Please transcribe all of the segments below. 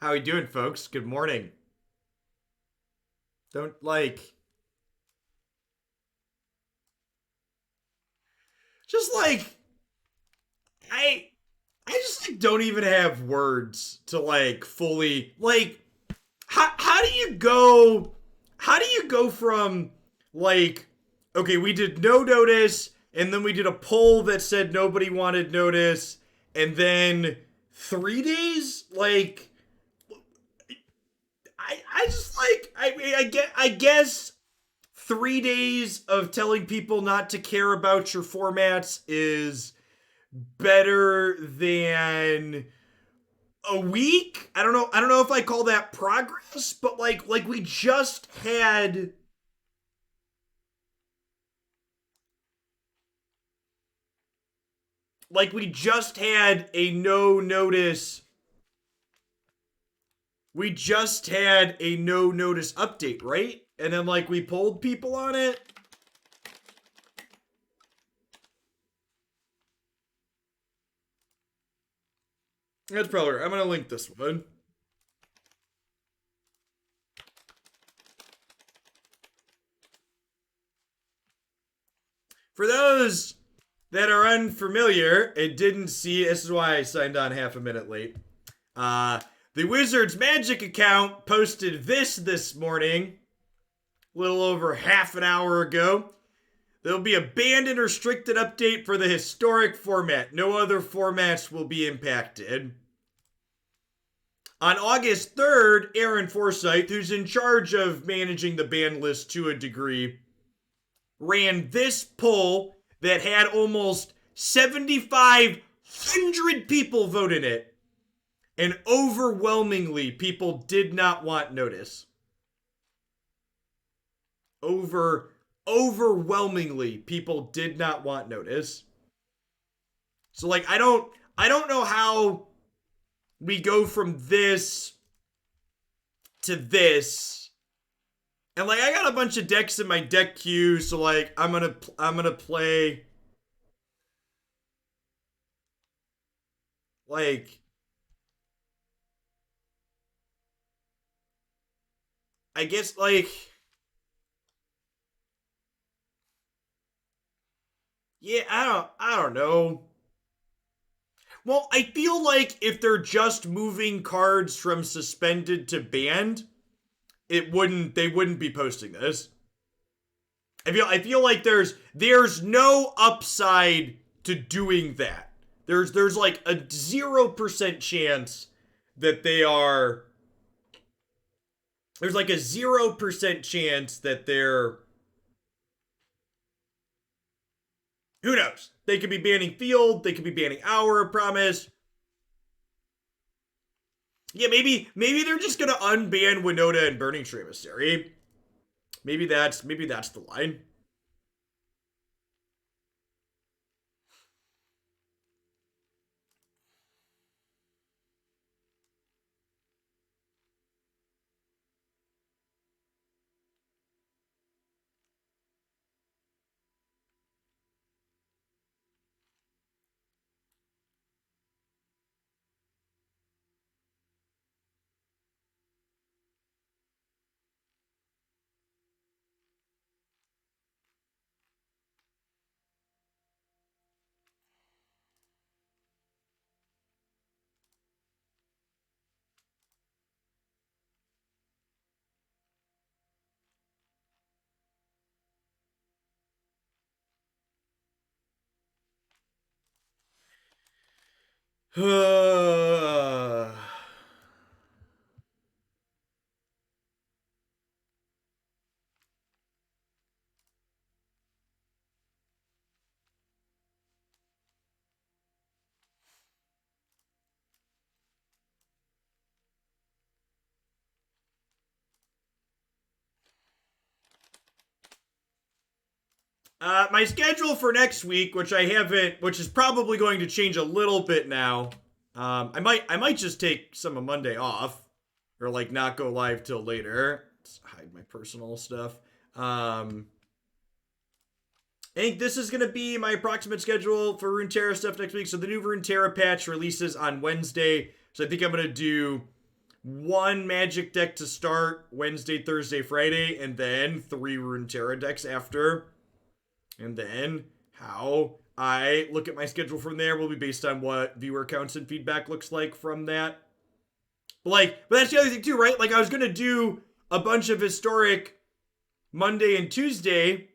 How we doing, folks? Good morning. Don't just I I just don't even have words to fully how do you go from like okay, we did no notice and then we did a poll that said nobody wanted notice and then 3 days I just I guess 3 days of telling people not to care about your formats is better than a week. I don't know if I call that progress, but we just had we just had a no notice. We just had a no notice update, right? And then we polled people on it. That's probably right. I'm gonna link this one. For those that are unfamiliar and didn't see, this is why I signed on half a minute late. The Wizards Magic account posted this morning, a little over half an hour ago. There'll be a banned and restricted update for the historic format. No other formats will be impacted. On August 3rd, Aaron Forsyth, who's in charge of managing the ban list to a degree, ran this poll that had almost 7,500 people vote in it. And overwhelmingly, people did not want notice. Overwhelmingly, people did not want notice. So I don't know how we go from this to this. And I got a bunch of decks in my deck queue, so I'm gonna play I guess yeah, I don't know. Well, I feel like if they're just moving cards from suspended to banned, they wouldn't be posting this. I feel like there's no upside to doing that. There's a 0% chance that they are. There's a 0% chance that they're. Who knows? They could be banning Field. They could be banning Hour Promise. Yeah, maybe they're just gonna unban Winota and Burning Tree Emissary. Maybe that's the line. My schedule for next week, which is probably going to change a little bit now. I might just take some of Monday off, or not go live till later. Let's hide my personal stuff. I think this is gonna be my approximate schedule for Runeterra stuff next week. So the new Runeterra patch releases on Wednesday. So I think I'm gonna do one magic deck to start Wednesday, Thursday, Friday, and then 3 Runeterra decks after. And then how I look at my schedule from there will be based on what viewer counts and feedback looks like from that. But that's the other thing too, right? Like I was gonna do a bunch of historic Monday and Tuesday,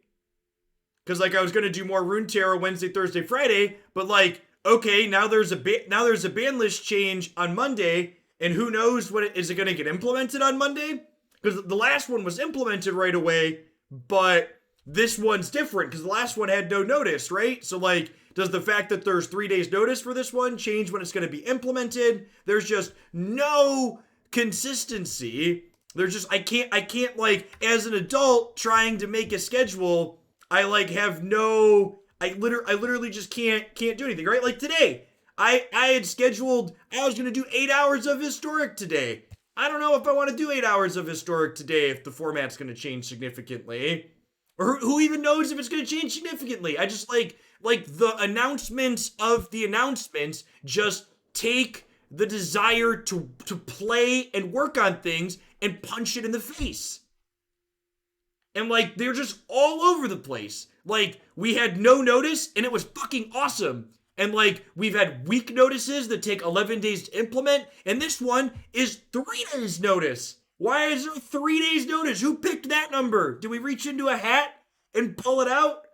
because like I was gonna do more Runeterra Wednesday, Thursday, Friday, but like okay, now there's a ban list change on Monday, and who knows what is it gonna get implemented on Monday? Because the last one was implemented right away, but this one's different because the last one had no notice, right? So like, does the fact that there's 3 days notice for this one change when it's going to be implemented? There's just no consistency. There's just I can't like as an adult trying to make a schedule, I like have no I literally just can't do anything, right? Like today, I had scheduled I was going to do 8 hours of historic today. I don't know if I want to do 8 hours of historic today if the format's going to change significantly. Or who even knows if it's going to change significantly? I just like the announcements of the announcements just take the desire to play and work on things and punch it in the face. And like they're just all over the place. Like we had no notice and it was fucking awesome. And like we've had week notices that take 11 days to implement, and this one is 3 days notice. Why is there 3 days notice? Who picked that number? Did we reach into a hat and pull it out?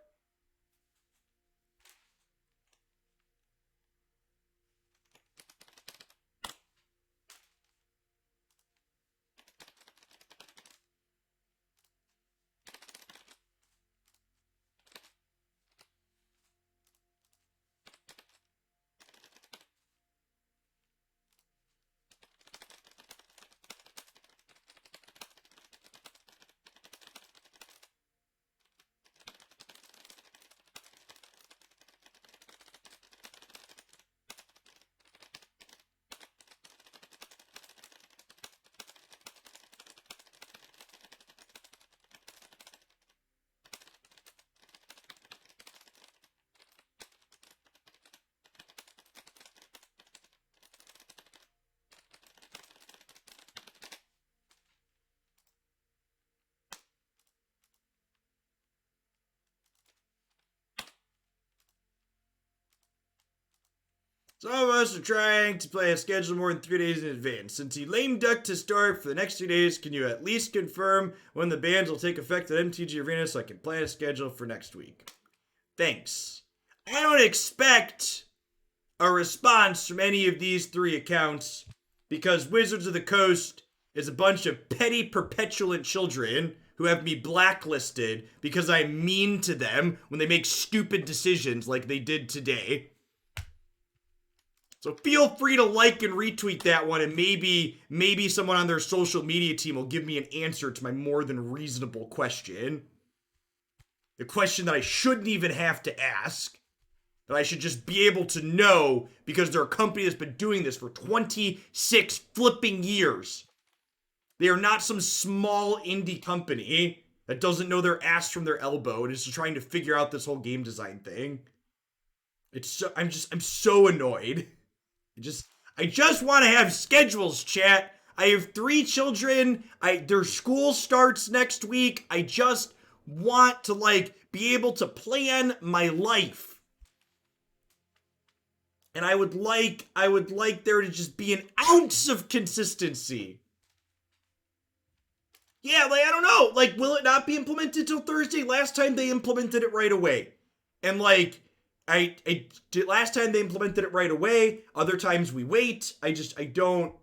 Some of us are trying to play a schedule more than 3 days in advance. Since you lame duck to start for the next 2 days, can you at least confirm when the bans will take effect at MTG Arena so I can plan a schedule for next week? Thanks. I don't expect a response from any of these 3 accounts because Wizards of the Coast is a bunch of petty, perpetulant children who have me blacklisted because I'm mean to them when they make stupid decisions like they did today. So feel free to like and retweet that one, and maybe someone on their social media team will give me an answer to my more than reasonable question. The question that I shouldn't even have to ask. That I should just be able to know because they're a company that's been doing this for 26 flipping years. They are not some small indie company that doesn't know their ass from their elbow and is just trying to figure out this whole game design thing. I'm so annoyed. I just want to have schedules, chat. I have 3 children. Their school starts next week. I just want to like be able to plan my life. And I would like there to just be an ounce of consistency. Yeah, like I don't know. Like will it not be implemented till Thursday? Last time they implemented it right away. And like I did last time they implemented it right away. Other times we wait. I don't.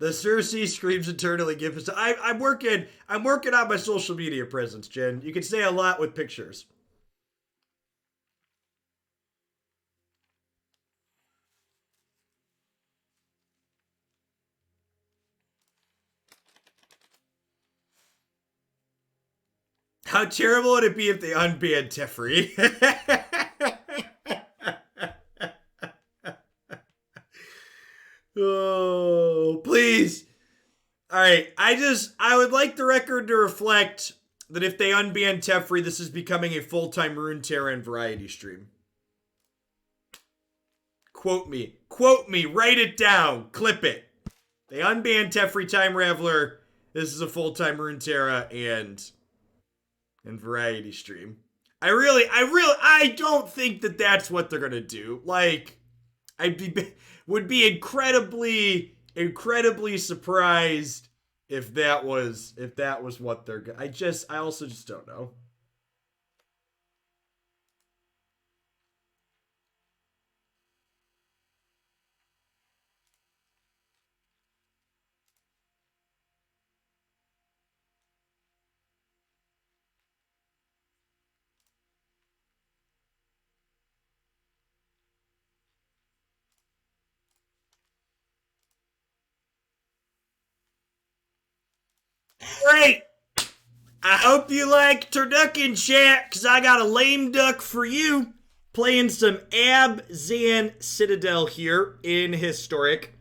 The Cersei screams internally gifts. I'm working. I'm working on my social media presence, Jen. You can say a lot with pictures. How terrible would it be if they unbanned Teferi? Oh, please. All right. I would like the record to reflect that if they unban Teferi, this is becoming a full-time Runeterra and variety stream. Quote me. Quote me. Write it down. Clip it. They unban Teferi Time Raveler. This is a full-time Runeterra and variety stream. I don't think that that's what they're gonna do. Like, would be incredibly surprised if that was what they're. I also just don't know. Great. I hope you like turducken chat, because I got a lame duck for you. Playing some Abzan Citadel here in Historic.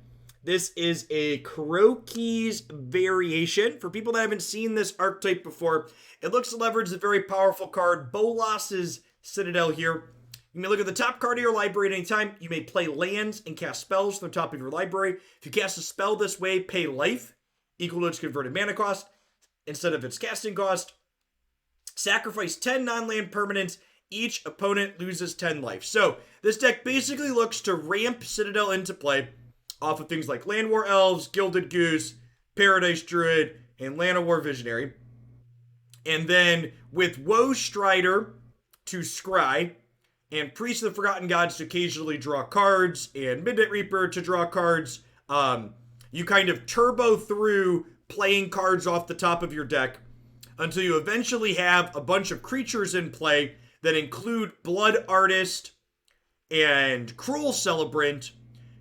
This is a Croquis variation. For people that haven't seen this archetype before, it looks to leverage the very powerful card Bolas's Citadel here. You may look at the top card of your library at any time. You may play lands and cast spells from the top of your library. If you cast a spell this way, pay life equal to its converted mana cost instead of its casting cost. Sacrifice 10 non-land permanents. Each opponent loses 10 life. So this deck basically looks to ramp Citadel into play off of things like Land War Elves, Gilded Goose, Paradise Druid, and Llanowar Visionary. And then with Woe Strider to scry, and Priest of the Forgotten Gods to occasionally draw cards, and Midnight Reaper to draw cards, you kind of turbo through playing cards off the top of your deck until you eventually have a bunch of creatures in play that include Blood Artist and Cruel Celebrant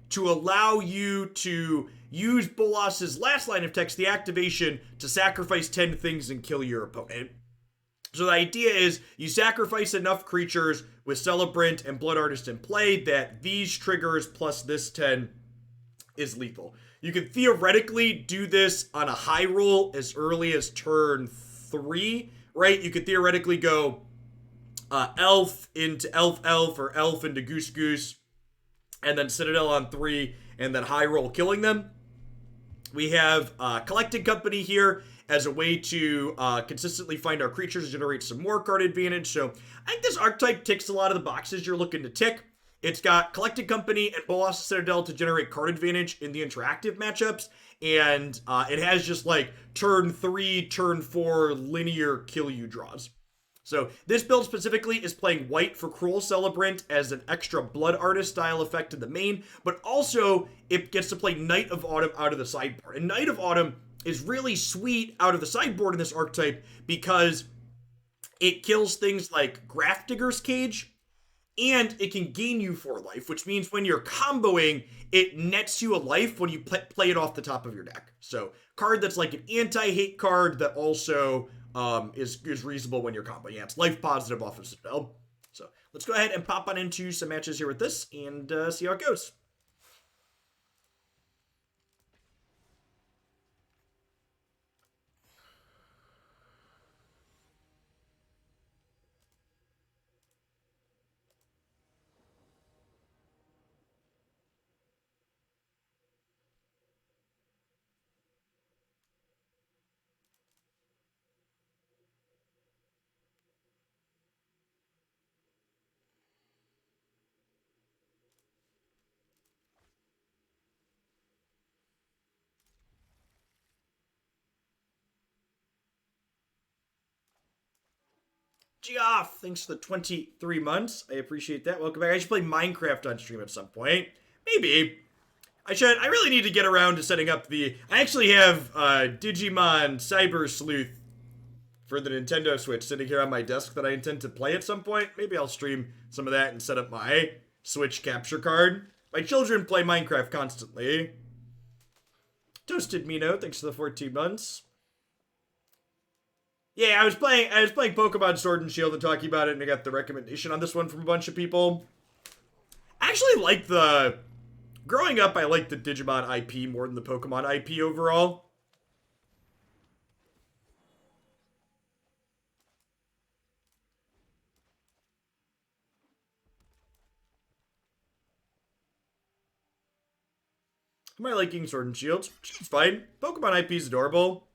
to allow you to use Bolas's last line of text, the activation, to sacrifice 10 things and kill your opponent. So the idea is you sacrifice enough creatures with Celebrant and Blood Artist in play that these triggers plus this 10 is lethal. You can theoretically do this on a high roll as early as turn 3, right? You could theoretically go Elf into Elf or Elf into Goose Goose, and then Citadel on 3, and then high roll killing them. We have Collecting Company here as a way to consistently find our creatures and generate some more card advantage. So I think this archetype ticks a lot of the boxes you're looking to tick. It's got Collecting Company and Bolas Citadel to generate card advantage in the interactive matchups. And it has just like turn 3, turn 4 linear kill you draws. So this build specifically is playing white for Cruel Celebrant as an extra Blood Artist style effect in the main, but also it gets to play Knight of Autumn out of the sideboard. And Knight of Autumn is really sweet out of the sideboard in this archetype because it kills things like Grafdigger's Cage, and it can gain you 4 life, which means when you're comboing, it nets you a life when you play it off the top of your deck. So card that's like an anti-hate card that also is reasonable when you're comboing. Yeah, it's life positive off of Citadel. So let's go ahead and pop on into some matches here with this and see how it goes. Geoff, thanks for the 23 months. I appreciate that. Welcome back. I should play Minecraft on stream at some point. Maybe. I really need to get around to setting up the... I actually have Digimon Cyber Sleuth for the Nintendo Switch sitting here on my desk that I intend to play at some point. Maybe I'll stream some of that and set up my Switch capture card. My children play Minecraft constantly. Toasted Mino, thanks for the 14 months. Yeah, I was playing Pokemon Sword and Shield and talking about it, and I got the recommendation on this one from a bunch of people. I actually like the... Growing up, I liked the Digimon IP more than the Pokemon IP overall. Am I liking Sword and Shield? It's fine. Pokemon IP is adorable.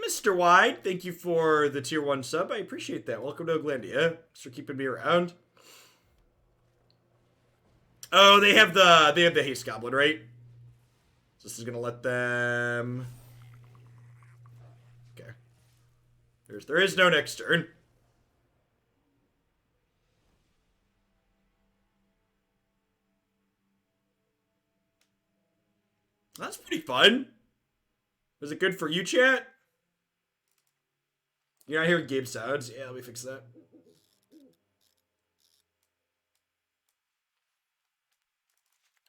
Mr. Wide, thank you for the tier 1 sub. I appreciate that. Welcome to Oglandia. Thanks for keeping me around. Oh, they have the Haste Goblin, right? So this is gonna let them... Okay. There is no next turn. That's pretty fun. Was it good for you, chat? You're not hearing game sounds? Yeah, let me fix that.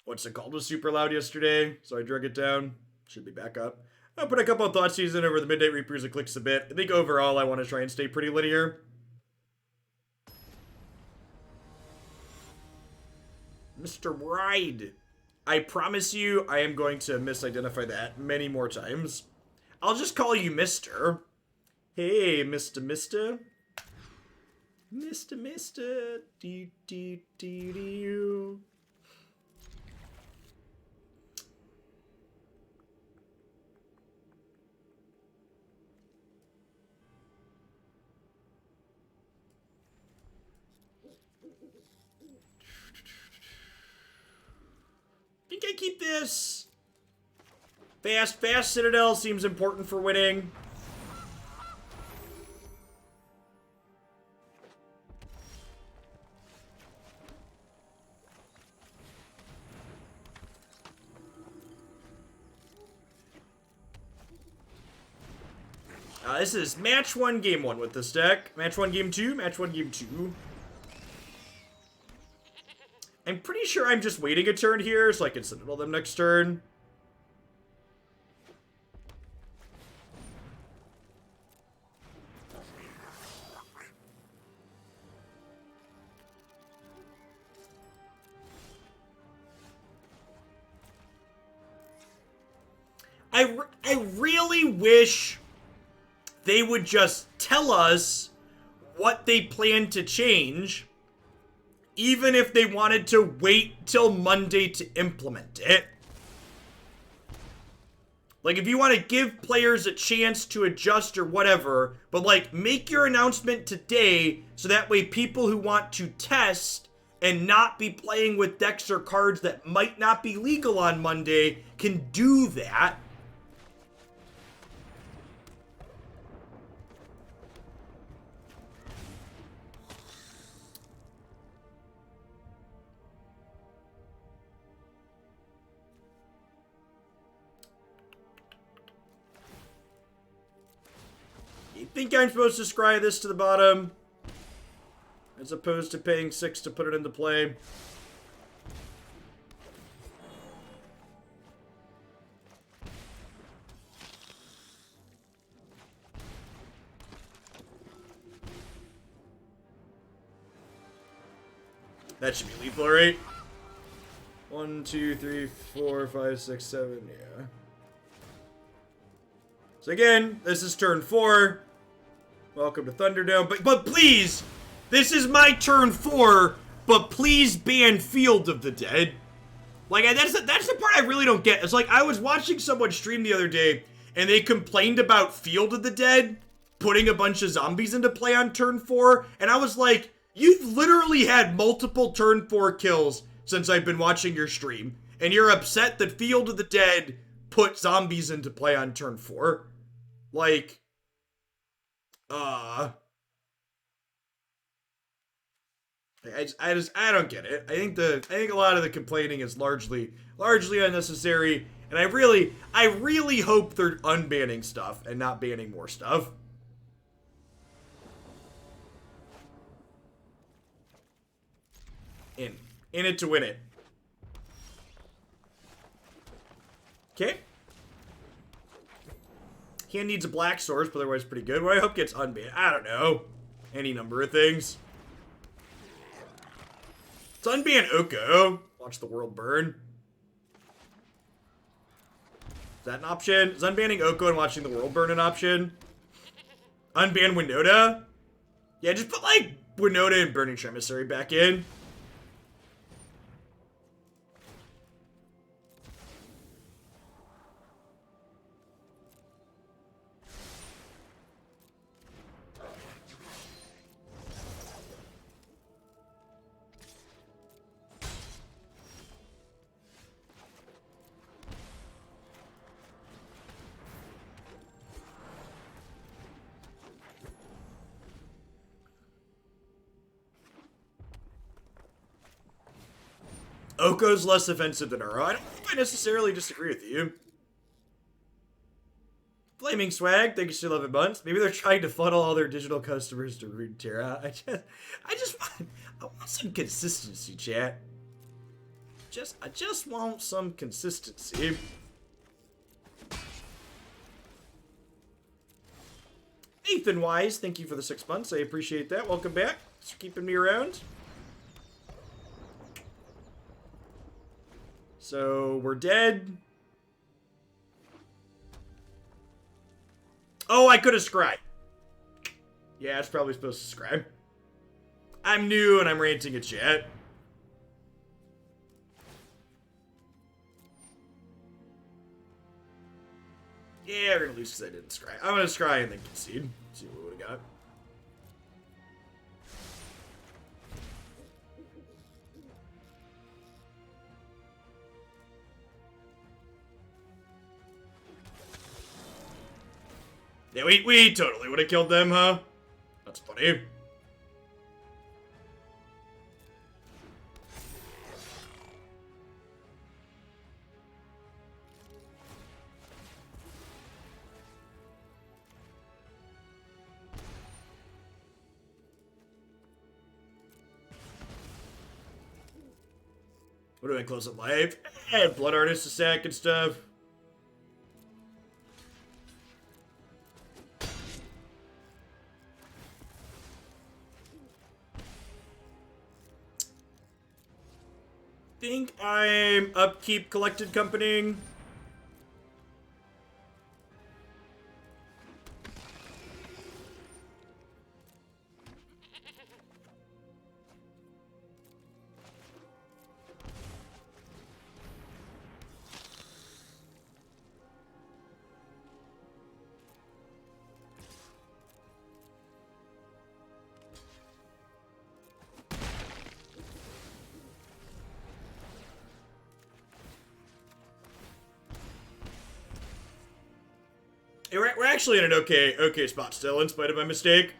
What's it called? Was super loud yesterday, so I drug it down. Should be back up. I put a couple of thought season over the Midnight Reapers and clicks a bit. I think overall I want to try and stay pretty linear. Mr. Ride. I promise you I am going to misidentify that many more times. I'll just call you Mr. Hey, Mr. Mister. Mister. Do. Think I keep this. Fast Citadel seems important for winning. This is match 1, game 1 with this deck. Match 1, game 2. Match 1, game 2. I'm pretty sure I'm just waiting a turn here so I can Citadel them next turn. I really wish they would just tell us what they plan to change, even if they wanted to wait till Monday to implement it. Like, if you want to give players a chance to adjust or whatever, but, like, make your announcement today so that way people who want to test and not be playing with decks or cards that might not be legal on Monday can do that. Think I'm supposed to scry this to the bottom as opposed to paying 6 to put it into play. That should be lethal, right? 1, 2, 3, 4, 5, 6, 7, yeah. So again, this is turn 4. Welcome to Thunderdome. But please, this is my turn 4, but please ban Field of the Dead. Like, that's the part I really don't get. It's like, I was watching someone stream the other day, and they complained about Field of the Dead putting a bunch of zombies into play on turn 4, and I was like, you've literally had multiple turn 4 kills since I've been watching your stream, and you're upset that Field of the Dead put zombies into play on turn 4? Like, I don't get it. I think a lot of the complaining is largely unnecessary, and I really hope they're unbanning stuff and not banning more stuff. In it to win it. Okay. He needs a black source, but otherwise pretty good. What I hope gets unbanned. I don't know. Any number of things. Let's unban Oko. Watch the world burn. Is that an option? Is unbanning Oko and watching the world burn an option? Unban Winota? Yeah, just put, like, Winota and Burning Emissary back in. Oko's less offensive than Uro. I don't think I necessarily disagree with you. Flaming Swag, thank you for 11 months. Maybe they're trying to funnel all their digital customers to Runeterra. I want some consistency, chat. I just want some consistency. Nathan Wise, thank you for the 6 months. I appreciate that. Welcome back. Thanks for keeping me around. So, we're dead. Oh, I could have scribed. Yeah, it's probably supposed to scribe. I'm new and I'm ranting at chat. Yeah, we're gonna lose because I didn't scry. I'm gonna scry and then concede. See what we would've got. Yeah, we totally would have killed them, huh? That's funny. What do I close up live? Blood Artist a sack and stuff. Think I'm upkeep collected company. We're actually in an okay spot still, in spite of my mistake.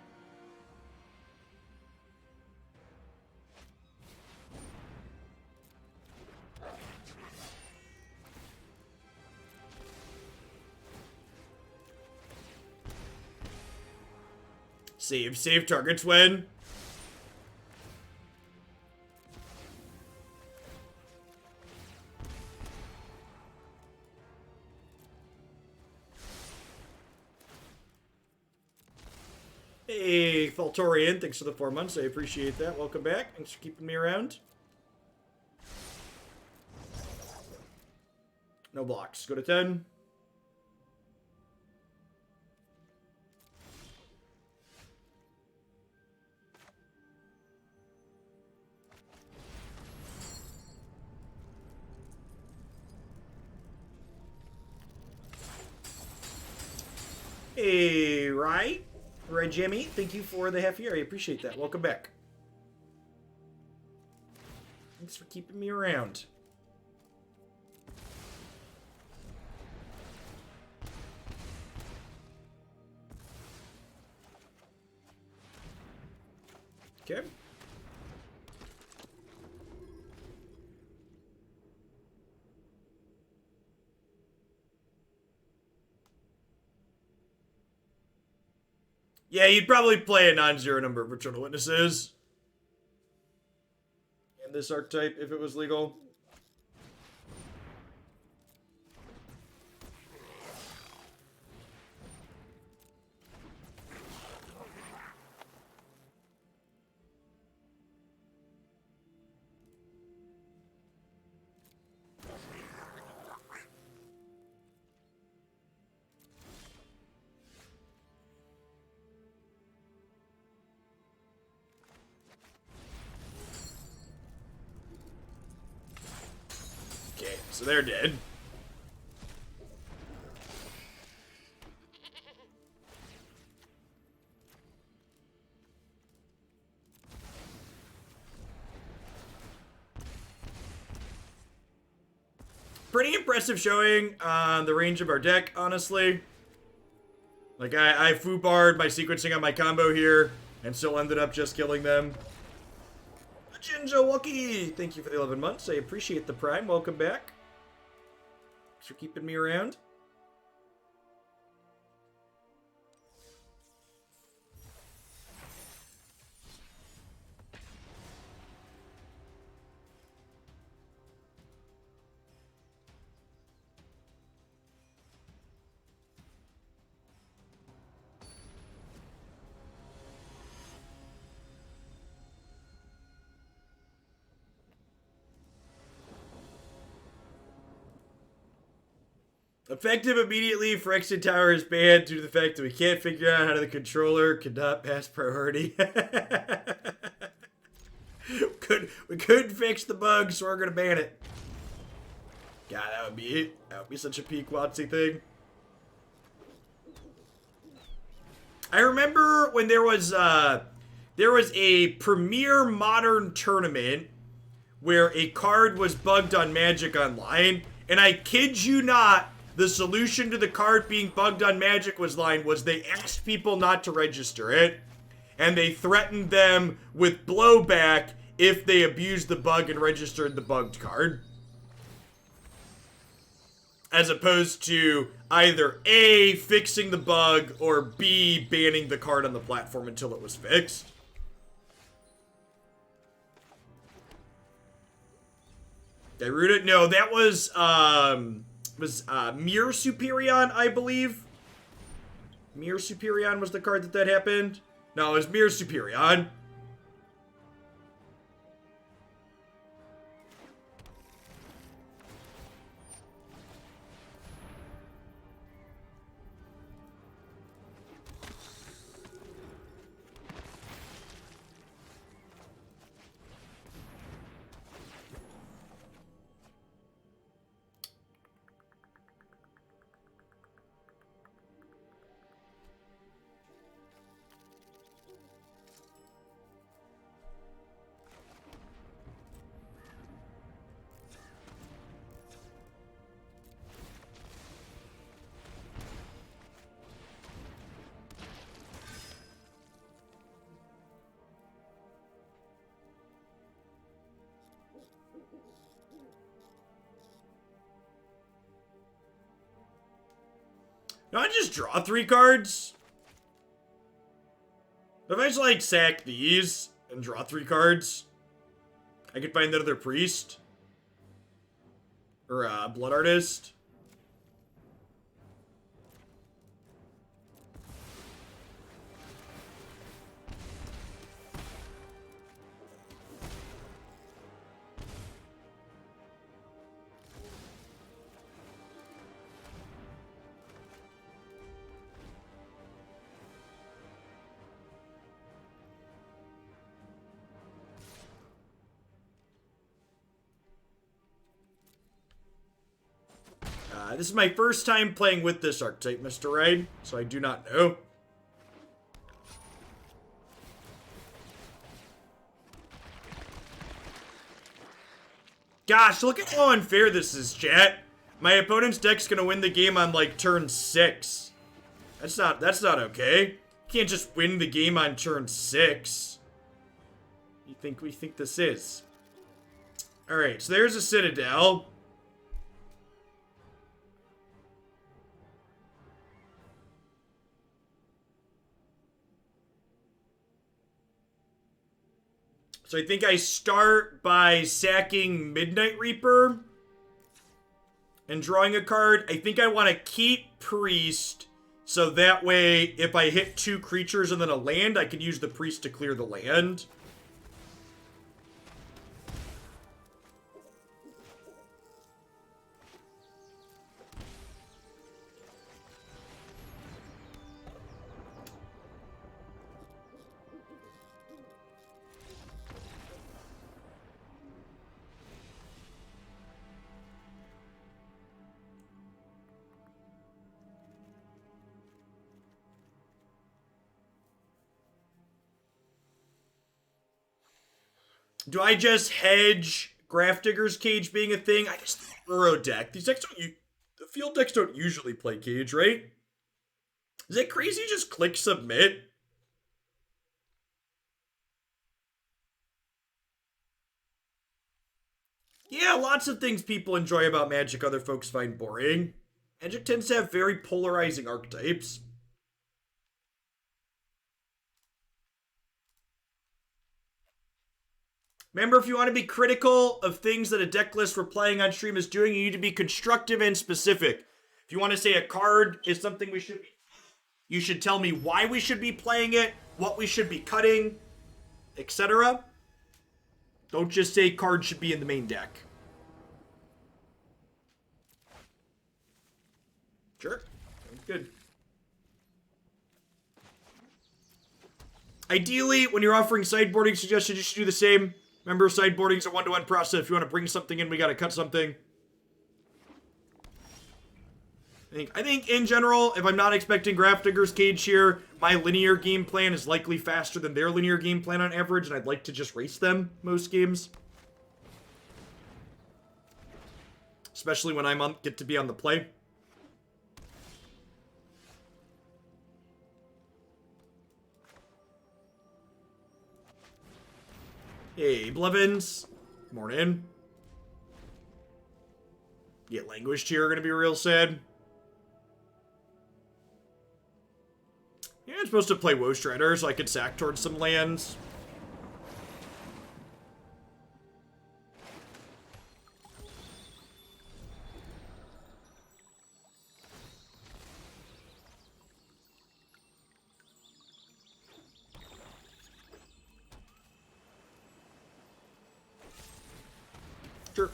Save targets when. Hey, Faltorian, thanks for the 4 months. I appreciate that. Welcome back. Thanks for keeping me around. No blocks. Go to 10. Hey, right? Right, Jimmy. Thank you for the half year. I appreciate that. Welcome back. Thanks for keeping me around. Okay. Yeah, you'd probably play a non-zero number of Return of Witnesses in this archetype if it was legal. Okay, so they're dead. Pretty impressive showing on the range of our deck, honestly. Like, I foobarred my sequencing on my combo here and still ended up just killing them. Jinja Wookie, thank you for the 11 months. I appreciate the prime. Welcome back. Thanks for keeping me around. Effective immediately for Exit Tower is banned due to the fact that we can't figure out how the controller cannot pass priority. We couldn't fix the bug, so we're gonna ban it. God, that would be it. That would be such a peak WOTC thing. I remember when there was a Premier Modern tournament where a card was bugged on Magic Online, and I kid you not, the solution to the card being bugged on Magic Online was they asked people not to register it, and they threatened them with blowback if they abused the bug and registered the bugged card. As opposed to either A, fixing the bug, or B, banning the card on the platform until it was fixed. Did I root it? No, that was Mir Superion, I believe. Mir Superion was the card that happened. No, it was Mir Superion. No, I just draw 3 cards. If I just, like, sack these and draw 3 cards, I could find another priest. Or a blood artist. This is my first time playing with this archetype, Mr. Raid, so I do not know. Gosh, look at how unfair this is, chat. My opponent's deck's gonna win the game on, like, turn 6. That's not okay. You can't just win the game on turn 6. You think we think this is? Alright, so there's a Citadel. So I think I start by sacking Midnight Reaper and drawing a card. I think I want to keep Priest, so that way if I hit 2 creatures and then a land, I can use the Priest to clear the land. Do I just hedge Grafdigger's Cage being a thing? I just Uro deck. These decks don't the field decks don't usually play Cage, right? Is it crazy just click submit? Yeah, lots of things people enjoy about Magic other folks find boring. Magic tends to have very polarizing archetypes. Remember, if you want to be critical of things that a deck list we're playing on stream is doing, you need to be constructive and specific. If you want to say a card is something we should be, you should tell me why we should be playing it, what we should be cutting, etc. Don't just say cards should be in the main deck. Sure, sounds good. Ideally, when you're offering sideboarding suggestions, you should do the same. Remember, sideboarding is a one-to-one process. If you want to bring something in, we got to cut something. I think in general, if I'm not expecting Grafdigger's Cage here, my linear game plan is likely faster than their linear game plan on average, and I'd like to just race them most games. Especially when I get to be on the play. Hey, Blevins. Morning. Yeah, languished here are gonna be real sad. Yeah, I'm supposed to play Woe Strider so I could sack towards some lands. Sure.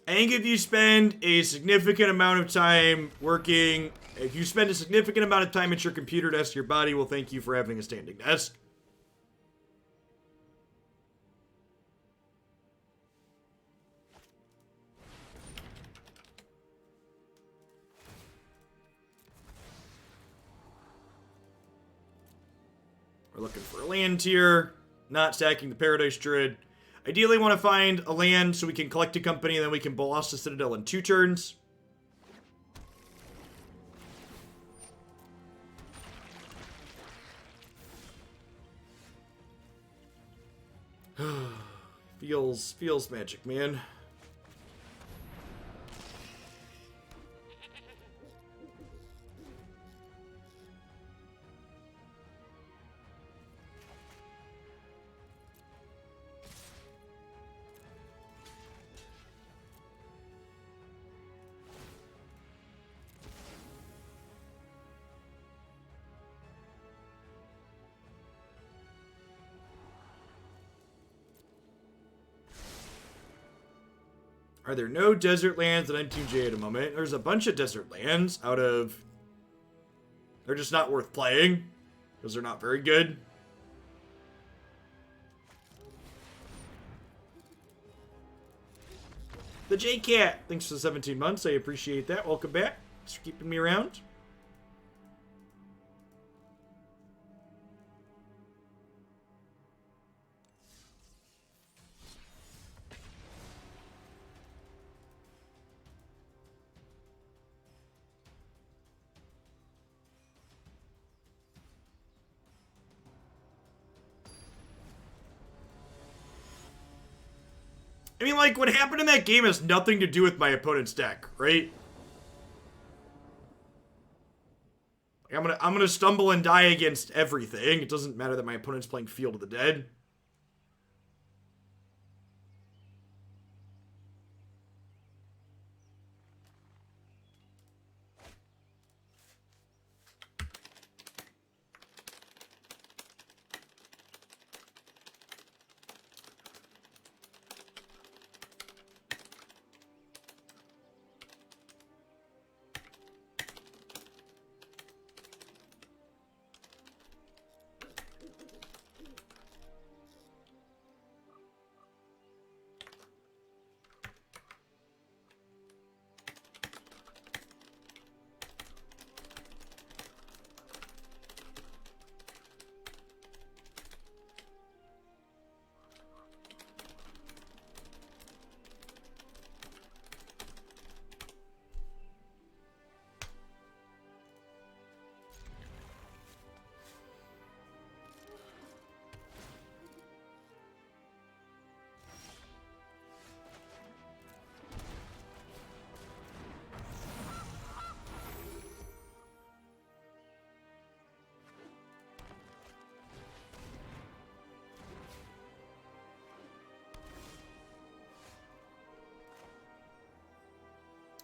I think if you spend a significant amount of time working, if you spend a significant amount of time at your computer desk, your body will thank you for having a standing desk. We're looking for a land here, not stacking the Paradise Druid. Ideally, want to find a land so we can collect a company and then we can boss the Citadel in 2 turns. feels magic, man. Are there no desert lands at N2J at the moment? There's a bunch of desert lands out of... They're just not worth playing, because they're not very good. The J-Cat, thanks for the 17 months. I appreciate that. Welcome back. Thanks for keeping me around. I mean, like, what happened in that game has nothing to do with my opponent's deck, right? Like, I'm gonna stumble and die against everything. It doesn't matter that my opponent's playing Field of the Dead.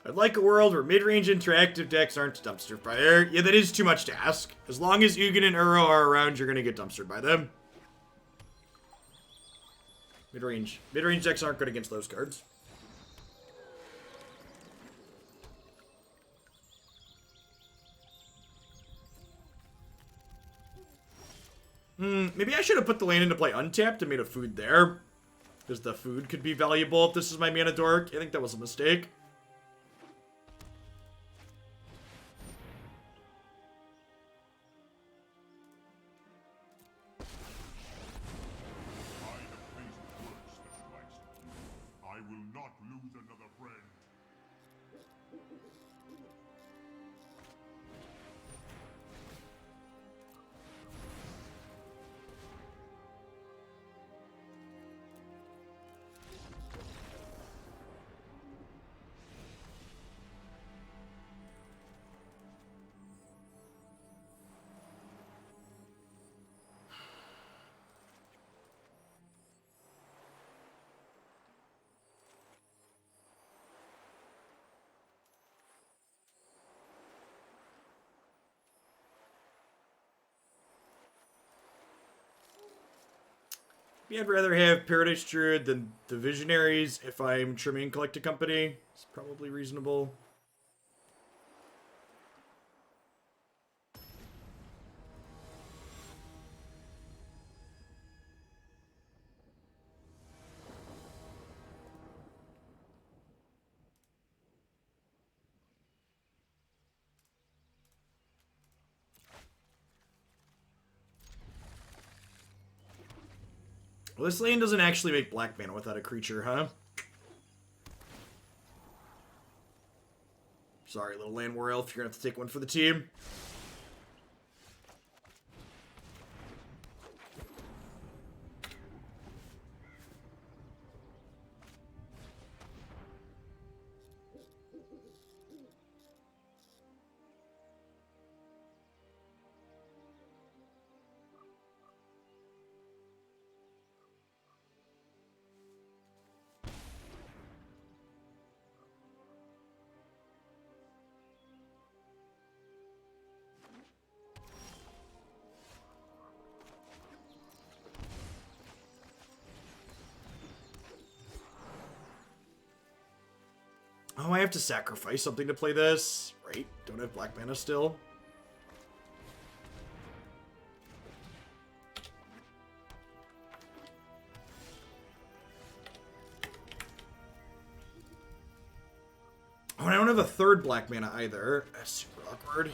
I'd like a world where mid-range interactive decks aren't dumpster fire. Yeah, that is too much to ask. As long as Ugin and Uro are around, you're gonna get dumpstered by them. Mid-range decks aren't good against those cards. Maybe I should have put the land into play untapped and made a food there. Because the food could be valuable if this is my mana dork. I think that was a mistake. I'd rather have Paradise Druid than the Visionaries if I'm trimming Collect a Company. It's probably reasonable. Well, this lane doesn't actually make black mana without a creature, huh? Sorry, little land war elf. You're gonna have to take one for the team. Oh, I have to sacrifice something to play this. Right, don't have black mana still. Oh, and I don't have a third black mana either. That's super awkward.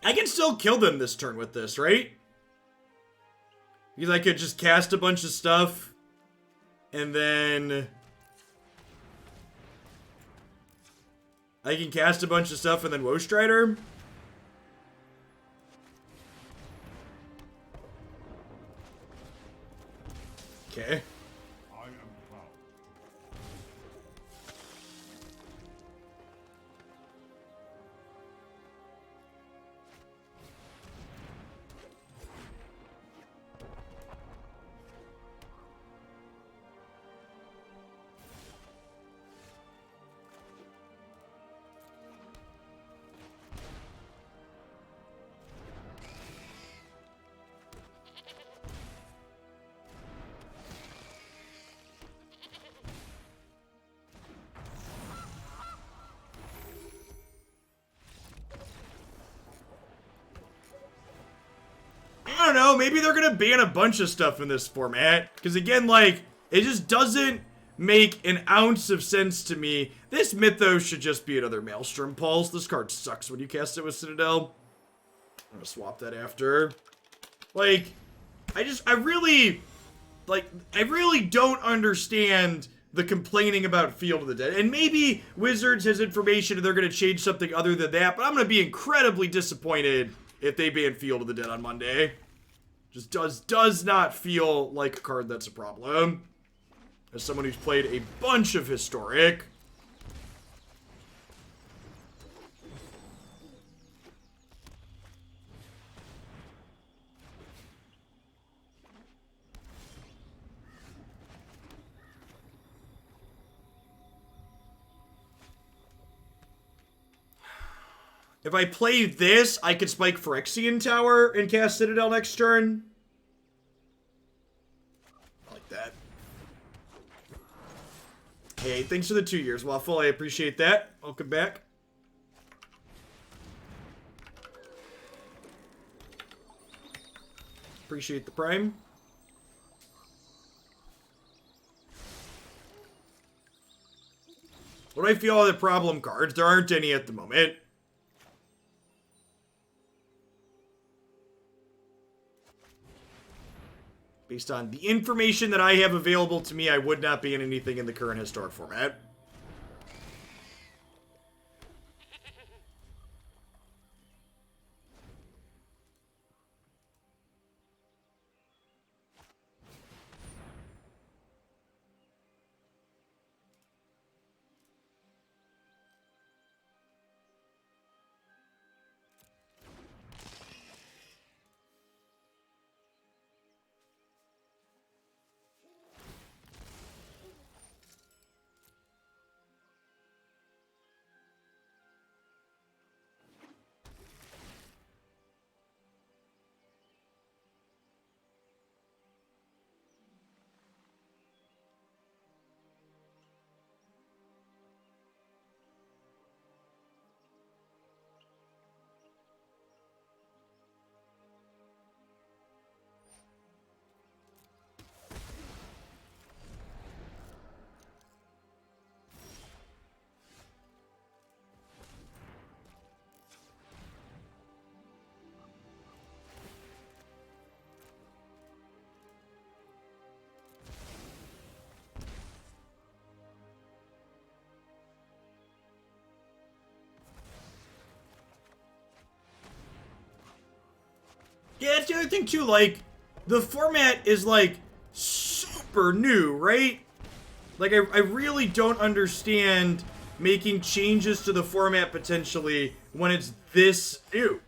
I can still kill them this turn with this, right? Because I could just cast a bunch of stuff, and then I can cast a bunch of stuff and then Woe Strider. Okay. I don't know, maybe they're gonna ban a bunch of stuff in this format. Because again, like, it just doesn't make an ounce of sense to me. This Mythos should just be another Maelstrom Pulse. This card sucks when you cast it with Citadel. I'm gonna swap that after. Like, I really don't understand the complaining about Field of the Dead. And maybe Wizards has information and they're gonna change something other than that, but I'm gonna be incredibly disappointed if they ban Field of the Dead on Monday. Just does not feel like a card that's a problem. As someone who's played a bunch of Historic. If I play this, I could spike Phyrexian Tower and cast Citadel next turn. I like that. Hey, thanks for the 2 years, Waffle. I appreciate that. Welcome back. Appreciate the Prime. What do I feel are the problem cards? There aren't any at the moment. Based on the information that I have available to me, I would not be in anything in the current Historic format. Yeah, that's the other thing too, like, the format is, like, super new, right? Like, I really don't understand making changes to the format potentially when it's this new.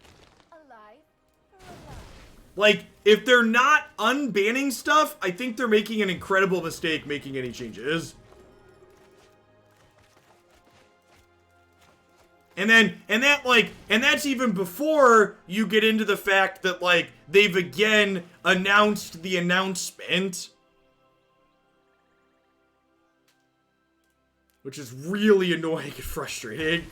Like, if they're not unbanning stuff, I think they're making an incredible mistake making any changes. And that's even before you get into the fact that, like, they've again announced the announcement. Which is really annoying and frustrating.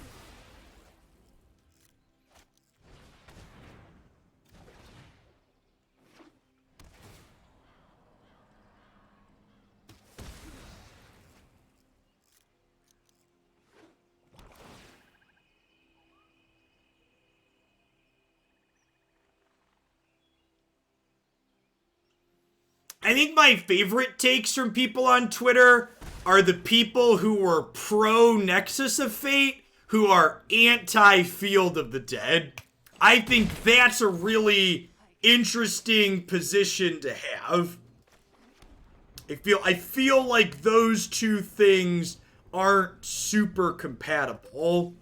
I think my favorite takes from people on Twitter are the people who were pro Nexus of Fate, who are anti Field of the Dead. I think that's a really interesting position to have. I feel like those two things aren't super compatible.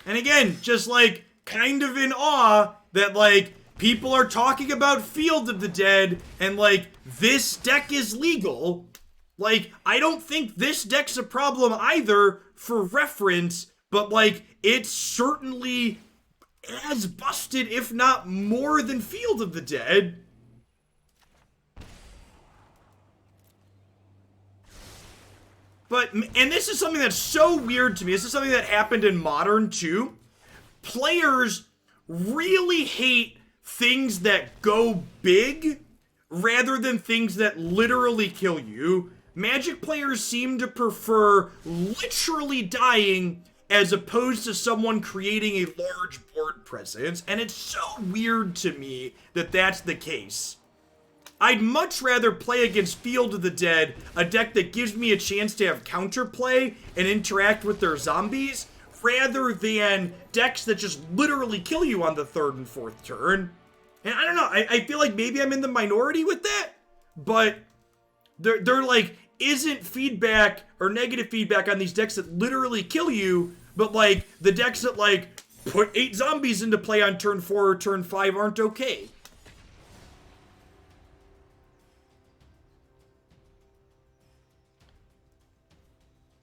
And again, just like kind of in awe that like people are talking about Field of the Dead and like this deck is legal. Like, I don't think this deck's a problem either for reference, but like it's certainly as busted, if not more than Field of the Dead. But, and this is something that's so weird to me. This is something that happened in Modern too. Players really hate things that go big rather than things that literally kill you. Magic players seem to prefer literally dying as opposed to someone creating a large board presence. And it's so weird to me that that's the case. I'd much rather play against Field of the Dead, a deck that gives me a chance to have counterplay and interact with their zombies, rather than decks that just literally kill you on the third and fourth turn. And I don't know, I feel like maybe I'm in the minority with that, but there like isn't feedback or negative feedback on these decks that literally kill you, but like the decks that like put 8 zombies into play on turn 4 or turn 5 aren't okay.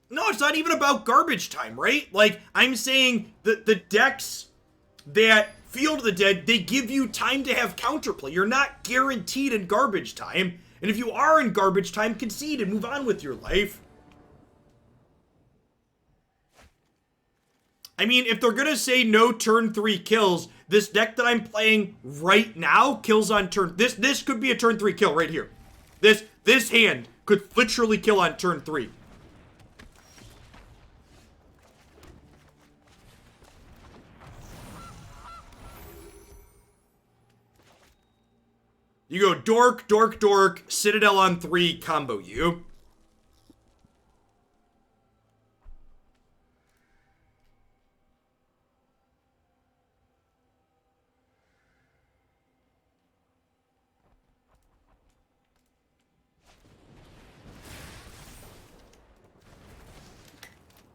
No, it's not even about garbage time, right? Like, I'm saying that the decks that Field of the Dead, they give you time to have counterplay. You're not guaranteed in garbage time. And if you are in garbage time, concede and move on with your life. I mean, if they're gonna say no turn 3 kills, this deck that I'm playing right now kills on turn... This could be a turn 3 kill right here. This hand could literally kill on turn 3. You go dork, dork, dork, Citadel on 3, combo you.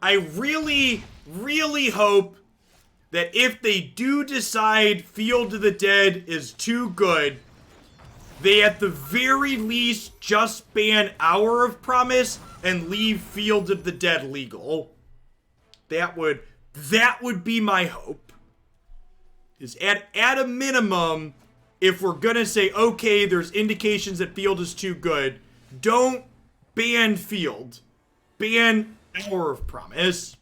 I really, really hope that if they do decide Field of the Dead is too good, they at the very least just ban Hour of Promise and leave Field of the Dead legal. That would be my hope. Is at a minimum, if we're gonna say, okay, there's indications that Field is too good, don't ban Field. Ban Hour of Promise.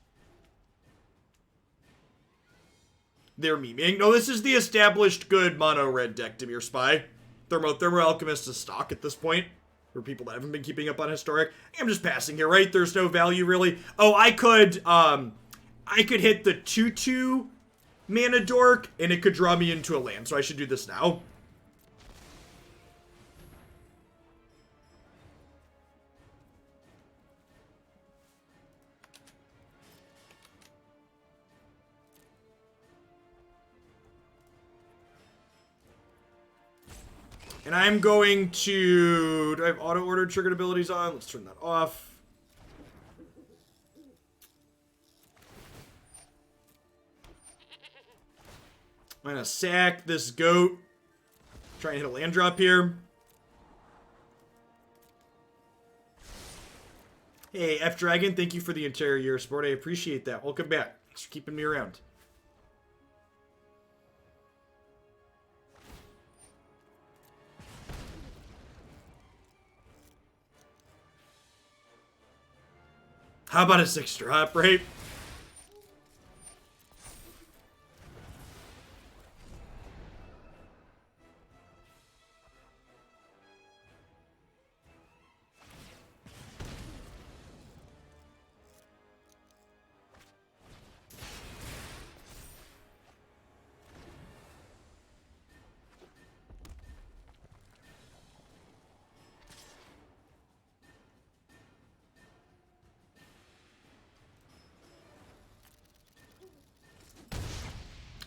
They're memeing. No, this is the established good mono red deck, Dimir Spy. Thermo Alchemist is stock at this point. For people that haven't been keeping up on Historic. I'm just passing here, right? There's no value really. Oh, I could hit the 2/2 mana dork and it could draw me into a land, so I should do this now. And I'm going to... Do I have auto-order triggered abilities on? Let's turn that off. I'm going to sack this goat. Try and hit a land drop here. Hey, F-Dragon, thank you for the entire year of support. I appreciate that. Welcome back. Thanks for keeping me around. How about a 6 drop, right?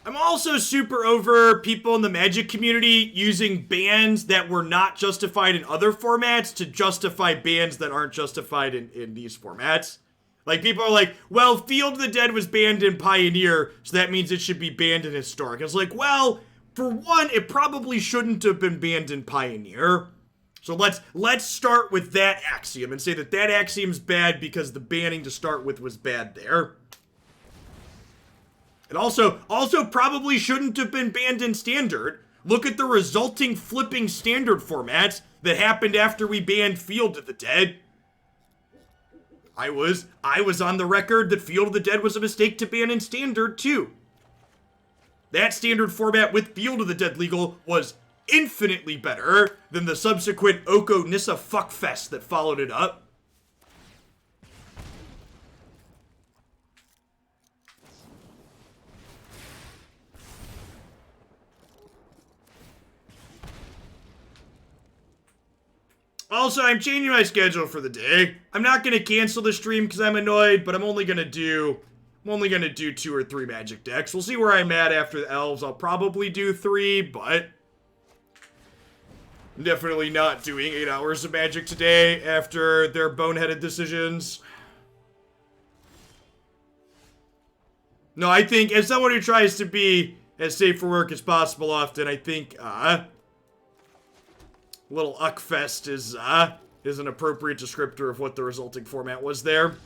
I'm also super over people in the Magic community using bans that were not justified in other formats to justify bans that aren't justified in these formats. Like, people are like, well, Field of the Dead was banned in Pioneer, so that means it should be banned in Historic. It's like, well, for one, it probably shouldn't have been banned in Pioneer. So let's start with that axiom and say that axiom's bad because the banning to start with was bad there. It also probably shouldn't have been banned in Standard. Look at the resulting flipping Standard formats that happened after we banned Field of the Dead. I was on the record that Field of the Dead was a mistake to ban in Standard too. That Standard format with Field of the Dead legal was infinitely better than the subsequent Oko Nissa fuckfest that followed it up. Also, I'm changing my schedule for the day. I'm not going to cancel the stream because I'm annoyed, but I'm only going to do 2 or 3 Magic decks. We'll see where I'm at after the Elves. I'll probably do 3, but I'm definitely not doing 8 hours of Magic today after their boneheaded decisions. No, I think as someone who tries to be as safe for work as possible often, I think, little Uckfest is an appropriate descriptor of what the resulting format was there.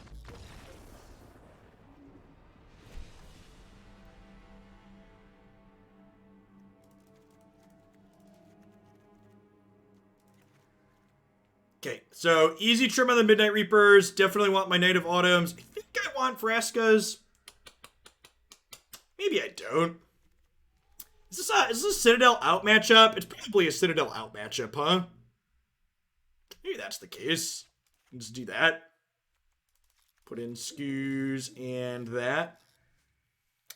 Okay, so easy trim on the Midnight Reapers. Definitely want my Knight of Autumns. I think I want Vraska's. Maybe I don't. Is this a Citadel out matchup? It's probably a Citadel out matchup, huh? Maybe that's the case. Let's do that. Put in Skews and that.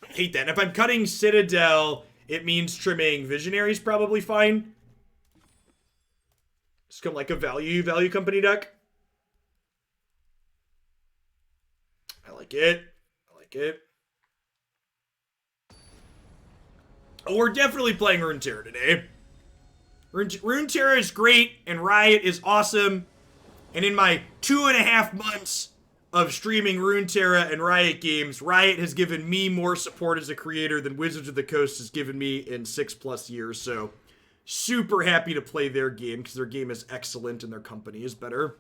I hate that. If I'm cutting Citadel, it means trimming Visionary's probably fine. It's kind of like a value company deck. I like it. I like it. Oh, we're definitely playing Runeterra today. Runeterra is great, and Riot is awesome. And in my 2.5 months of streaming Runeterra and Riot games, Riot has given me more support as a creator than Wizards of the Coast has given me in 6+ years. So, super happy to play their game, because their game is excellent and their company is better.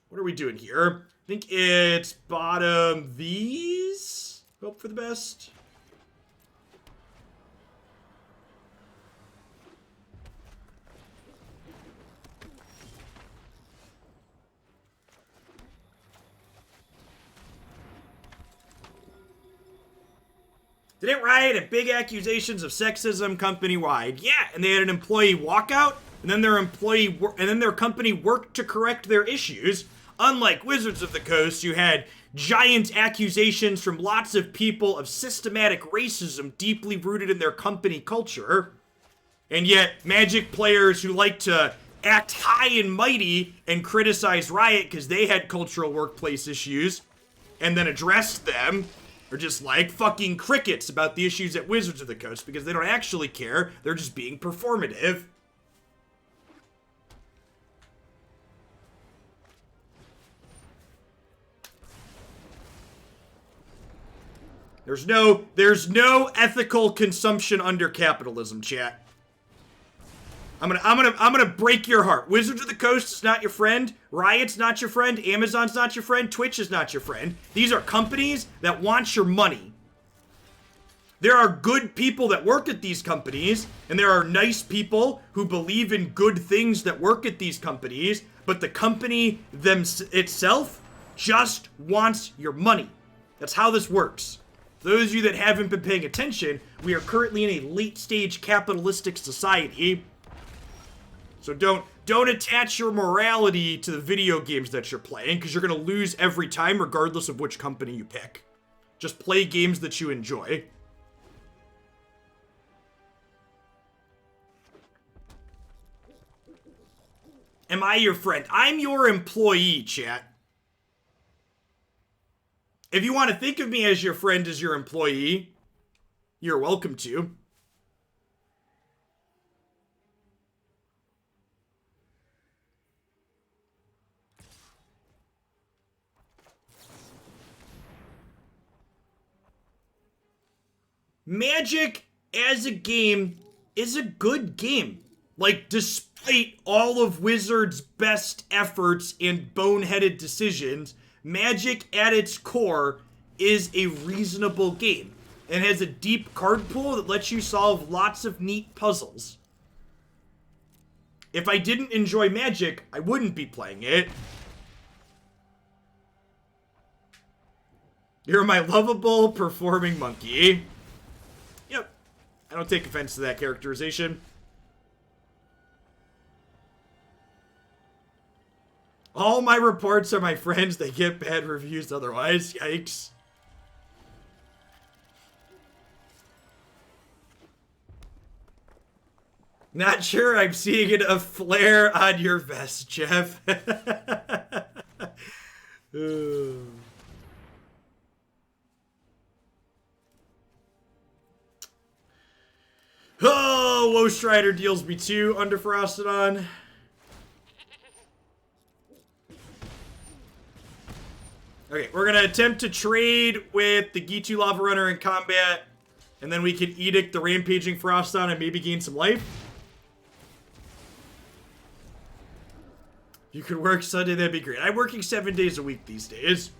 What are we doing here? I think it's bottom these. Hope for the best. Didn't Riot have big accusations of sexism company-wide? Yeah, and they had an employee walkout, and then their company worked to correct their issues. Unlike Wizards of the Coast, you had giant accusations from lots of people of systematic racism deeply rooted in their company culture. And yet, Magic players who like to act high and mighty and criticize Riot because they had cultural workplace issues and then addressed them are just like fucking crickets about the issues at Wizards of the Coast because they don't actually care. They're just being performative. There's no ethical consumption under capitalism, chat. I'm gonna break your heart. Wizards of the Coast is not your friend. Riot's not your friend. Amazon's not your friend. Twitch is not your friend. These are companies that want your money. There are good people that work at these companies, and there are nice people who believe in good things that work at these companies, but the company itself just wants your money. That's how this works. For those of you that haven't been paying attention, we are currently in a late-stage capitalistic society. So don't attach your morality to the video games that you're playing, because you're going to lose every time regardless of which company you pick. Just play games that you enjoy. Am I your friend? I'm your employee, chat. If you want to think of me as your friend, as your employee, you're welcome to. Magic as a game is a good game. Like, despite all of Wizards' best efforts and boneheaded decisions, Magic at its core is a reasonable game and has a deep card pool that lets you solve lots of neat puzzles. If I didn't enjoy Magic, I wouldn't be playing it. You're my lovable performing monkey. Yep. I don't take offense to that characterization. All my reports are my friends. They get bad reviews otherwise. Yikes. Not sure I'm seeing it a flare on your vest, Jeff. Oh, Woe Strider deals me 2 under Frostodon. Okay, we're gonna attempt to trade with the Gitu Lava Runner in combat, and then we can Edict the Rampaging Frostodon and maybe gain some life. If you could work Sunday, that'd be great. I'm working 7 days a week these days.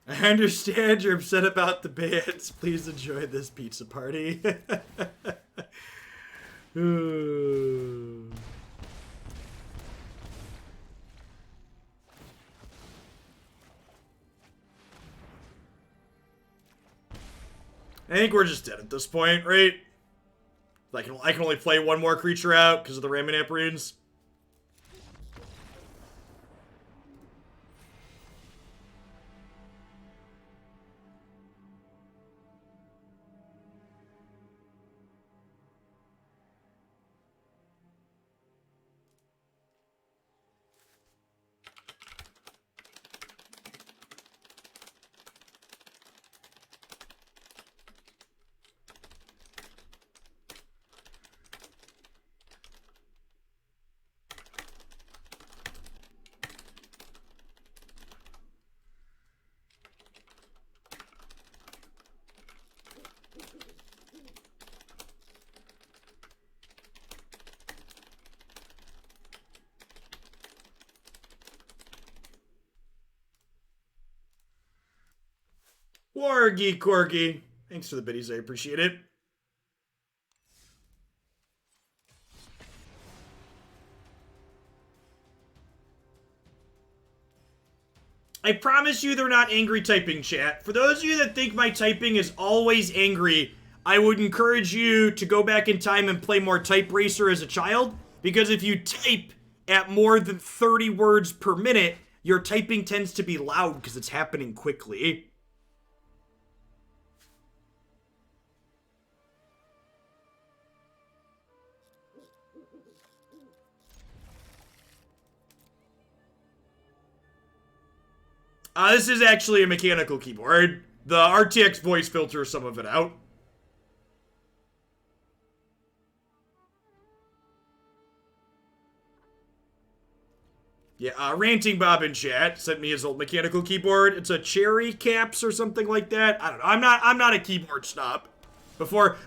I understand you're upset about the bans. Please enjoy this pizza party. I think we're just dead at this point, right? I can only play one more creature out because of the Ramanap runes. Wargy Corgi. Thanks for the biddies, I appreciate it. I promise you they're not angry typing, chat. For those of you that think my typing is always angry, I would encourage you to go back in time and play more Type Racer as a child, because if you type at more than 30 words per minute, your typing tends to be loud because it's happening quickly. This is actually a mechanical keyboard. The RTX voice filters some of it out. Yeah, Ranting Bob in chat sent me his old mechanical keyboard. It's a Cherry Caps or something like that. I don't know. I'm not a keyboard snob. Before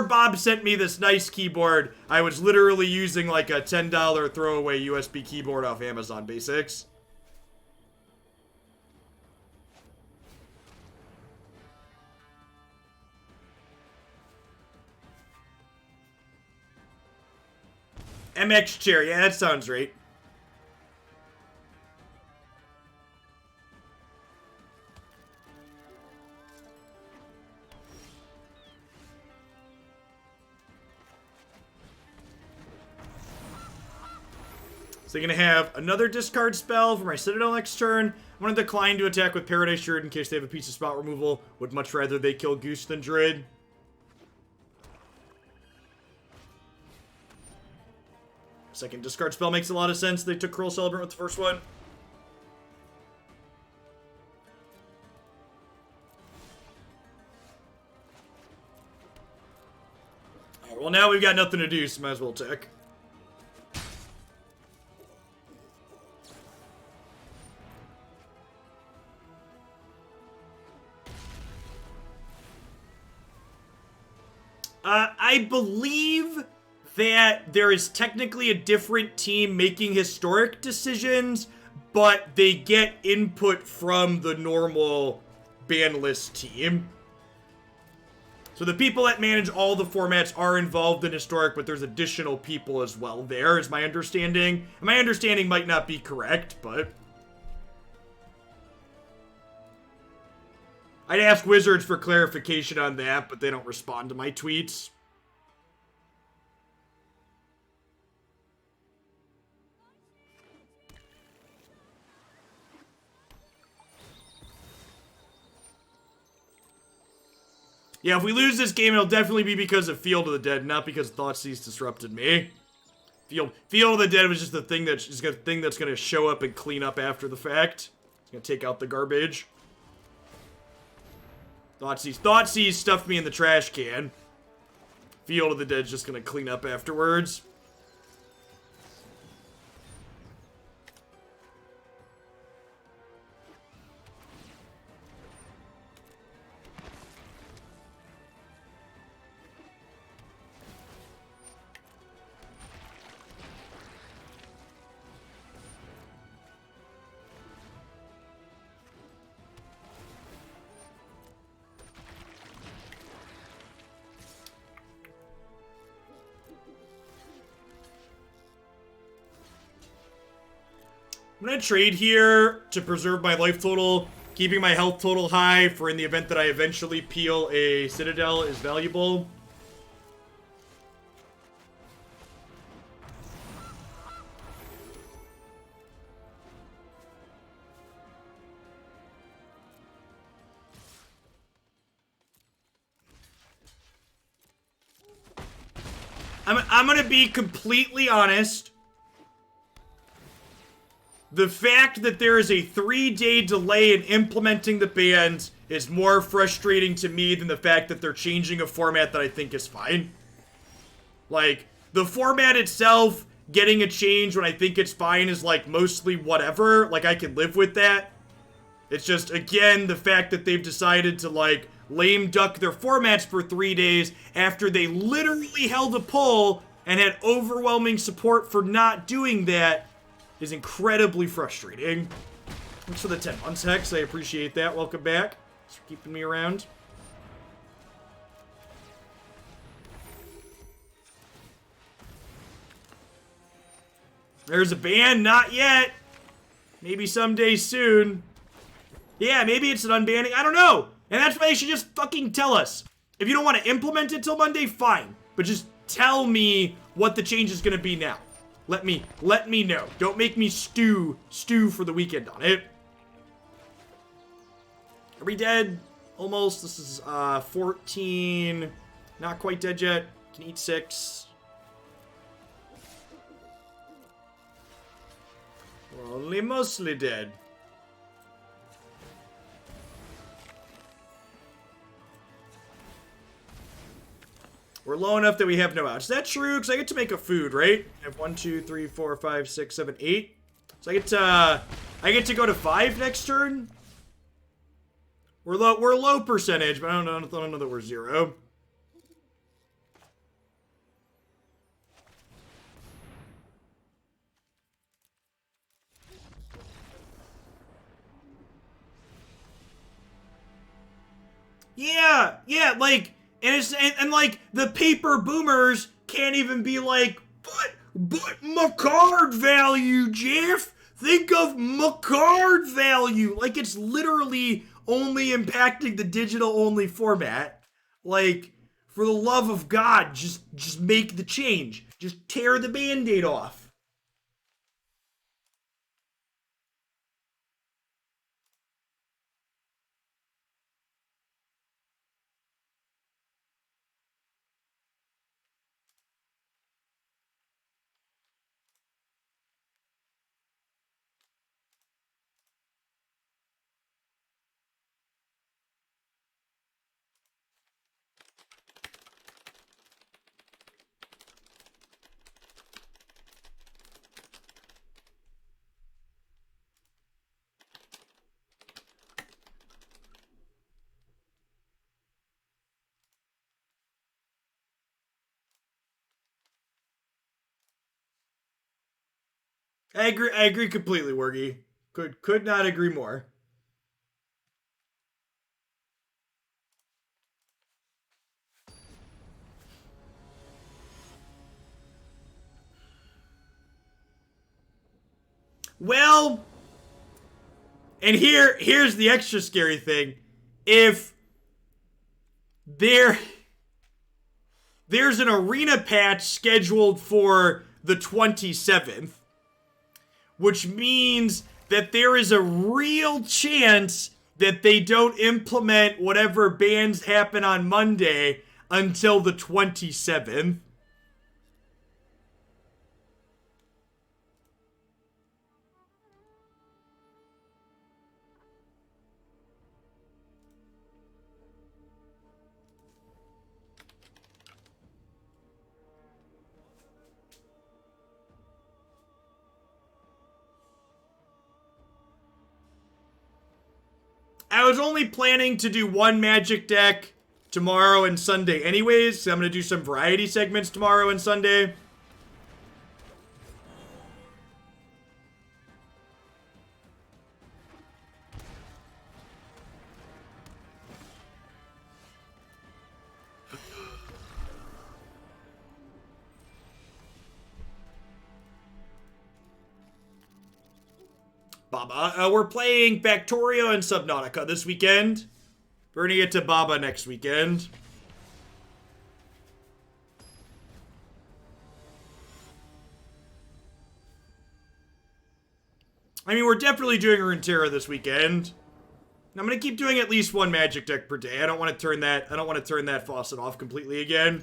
Bob sent me this nice keyboard, I was literally using like a $10 throwaway USB keyboard off Amazon Basics. MX chair, yeah, that sounds right. So you're going to have another discard spell for my Citadel next turn. I'm going to decline to attack with Paradise Druid in case they have a piece of spot removal. Would much rather they kill Goose than Druid. Second discard spell makes a lot of sense. They took Cruel Celebrant with the first one. Alright, well now we've got nothing to do, so might as well attack. I believe that there is technically a different team making historic decisions, but they get input from the normal ban list team. So the people that manage all the formats are involved in historic, but there's additional people as well there, is my understanding. And my understanding might not be correct, but I'd ask Wizards for clarification on that, but they don't respond to my tweets. Yeah, if we lose this game, it'll definitely be because of Field of the Dead, not because Thoughtseize disrupted me. Field of the Dead was just the thing that's just a thing that's gonna show up and clean up after the fact. It's gonna take out the garbage. Thoughtseize stuffed me in the trash can. Field of the Dead's just gonna clean up afterwards. I'm gonna trade here to preserve my life total. Keeping my health total high for in the event that I eventually peel a Citadel is valuable. I'm gonna be completely honest. The fact that there is a 3-day delay in implementing the bans is more frustrating to me than the fact that they're changing a format that I think is fine. Like, the format itself, getting a change when I think it's fine is, like, mostly whatever. Like, I can live with that. It's just, again, the fact that they've decided to, like, lame duck their formats for 3 days after they literally held a poll and had overwhelming support for not doing that is incredibly frustrating. Thanks for the 10 months, Hex. I appreciate that. Welcome back. Thanks for keeping me around. There's a ban. Not yet. Maybe someday soon. Yeah, maybe it's an unbanning. I don't know. And that's why they should just fucking tell us. If you don't want to implement it till Monday, fine. But just tell me what the change is going to be now. Let me know. Don't make me stew for the weekend on it. Are we dead? Almost. This is 14. Not quite dead yet. Can eat 6. We're only mostly dead. We're low enough that we have no ouch. Is that true? Because I get to make a food, right? I have 1, 2, 3, 4, 5, 6, 7, 8. So I get to go to 5 next turn. We're low percentage, but I don't know that we're 0. Yeah, like, and like, the paper boomers can't even be like, but my card value, Jeff! Think of my card value! Like, it's literally only impacting the digital-only format. Like, for the love of God, just make the change. Just tear the Band-Aid off. I agree completely, Wergy. Could not agree more. Well, and here's the extra scary thing. If there's an arena patch scheduled for the 27th, which means that there is a real chance that they don't implement whatever bans happen on Monday until the 27th. I was only planning to do one Magic deck tomorrow and Sunday anyways, so I'm going to do some variety segments tomorrow and Sunday. Baba, we're playing Factorio and Subnautica this weekend. We're going to get to Baba next weekend. I mean, we're definitely doing Runeterra this weekend. I'm going to keep doing at least one Magic deck per day. I don't want to turn that faucet off completely again.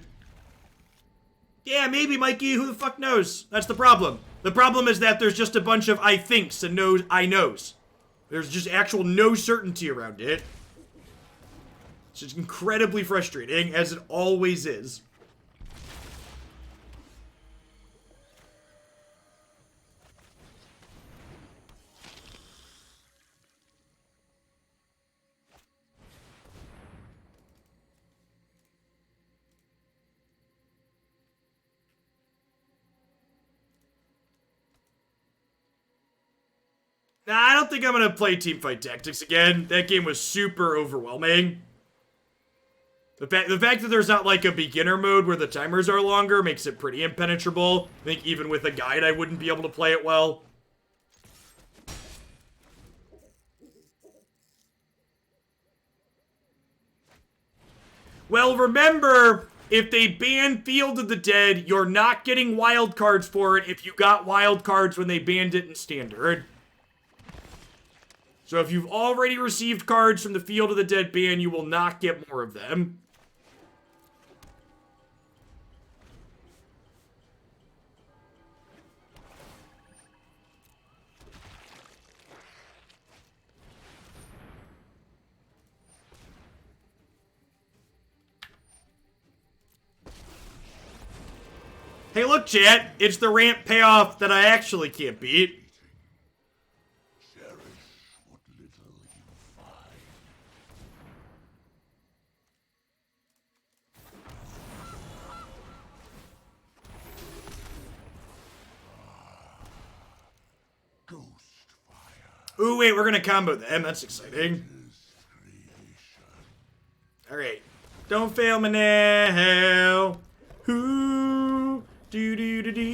Yeah, maybe, Mikey. Who the fuck knows? That's the problem. The problem is that there's just a bunch of I thinks and knows I knows. There's just actual no certainty around it. It's just incredibly frustrating, as it always is. Nah, I don't think I'm gonna play Teamfight Tactics again. That game was super overwhelming. The fact that there's not like a beginner mode where the timers are longer makes it pretty impenetrable. I think even with a guide I wouldn't be able to play it well. Well, remember, If they ban Field of the Dead, you're not getting wild cards for it if you got wild cards when they banned it in Standard. So if you've already received cards from the Field of the Dead ban, you will not get more of them. Hey, look, chat. It's the ramp payoff that I actually can't beat. Ooh, wait, we're gonna combo them. That's exciting. Alright. Don't fail me now. Who do do do do.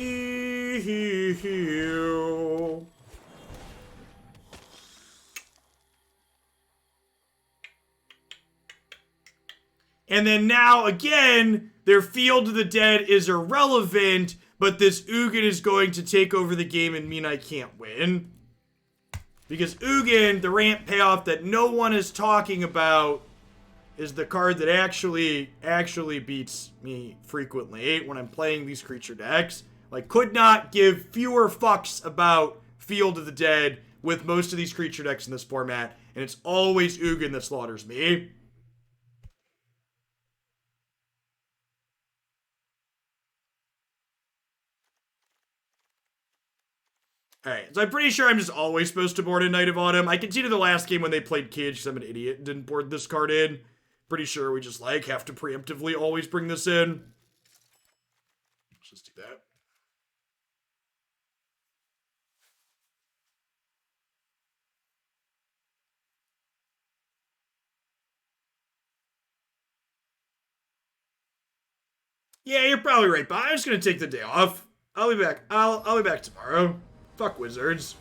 And then now again, their Field of the Dead is irrelevant, but this Ugin is going to take over the game and mean I can't win. Because Ugin, the ramp payoff that no one is talking about, is the card that actually beats me frequently when I'm playing these creature decks. Like, could not give fewer fucks about Field of the Dead with most of these creature decks in this format, and it's always Ugin that slaughters me. Alright, so I'm pretty sure I'm just always supposed to board in Knight of Autumn. I conceded the last game when they played Cage because I'm an idiot and didn't board this card in. Pretty sure we just, like, have to preemptively always bring this in. Let's just do that. Yeah, you're probably right, but I'm just gonna take the day off. I'll be back. I'll be back tomorrow. Fuck Wizards.